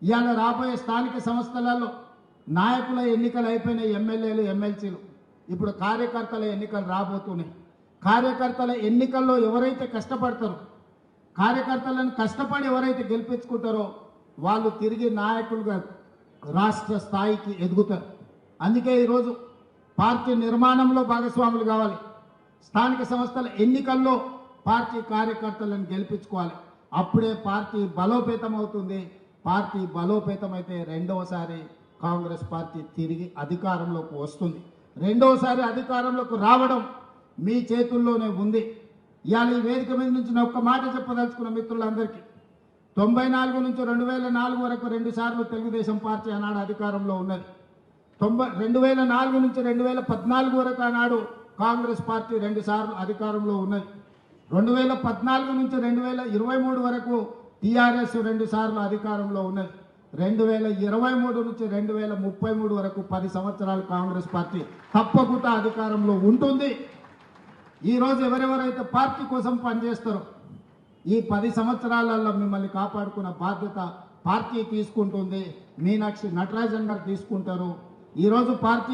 ఇవాళ రాబోయే స్థానిక సంస్థలలో నాయకుల ఎన్నికలు అయిపోయినాయి, ఎమ్మెల్యేలు ఎమ్మెల్సీలు. ఇప్పుడు కార్యకర్తల ఎన్నికలు రాబోతున్నాయి. కార్యకర్తల ఎన్నికల్లో ఎవరైతే కష్టపడతారో, కార్యకర్తలను కష్టపడి ఎవరైతే గెలిపించుకుంటారో వాళ్ళు తిరిగి నాయకులుగా రాష్ట్ర స్థాయికి ఎదుగుతారు. అందుకే ఈరోజు పార్టీ నిర్మాణంలో భాగస్వాములు కావాలి. స్థానిక సంస్థల ఎన్నికల్లో పార్టీ కార్యకర్తలను గెలిపించుకోవాలి. అప్పుడే పార్టీ బలోపేతం అవుతుంది. పార్టీ బలోపేతమైతే రెండవసారి కాంగ్రెస్ పార్టీ తిరిగి అధికారంలోకి వస్తుంది. రెండవసారి అధికారంలోకి రావడం మీ చేతుల్లోనే ఉంది. ఇవాళ ఈ వేదిక మీద నుంచి నేను ఒక్క మాట చెప్పదలుచుకున్న మిత్రులందరికీ, 94 నుంచి 2004 వరకు 2 సార్లు తెలుగుదేశం పార్టీ ఆనాడు అధికారంలో ఉన్నది. 2004 నుంచి 2014 వరకు ఆనాడు కాంగ్రెస్ పార్టీ 2 సార్లు అధికారంలో ఉన్నది. 2014 నుంచి 2023 వరకు టీఆర్ఎస్ 2 సార్లు అధికారంలో ఉన్నది. 2023 నుంచి 2033 వరకు 10 సంవత్సరాలు కాంగ్రెస్ పార్టీ తప్పకుండా అధికారంలో ఉంటుంది. ఈరోజు ఎవరెవరైతే పార్టీ కోసం పనిచేస్తారో ఈ 10 సంవత్సరాలలో మిమ్మల్ని కాపాడుకున్న బాధ్యత పార్టీ తీసుకుంటుంది. మీనాక్షి నటరాజన్ గారు తీసుకుంటారు. ఈరోజు పార్టీ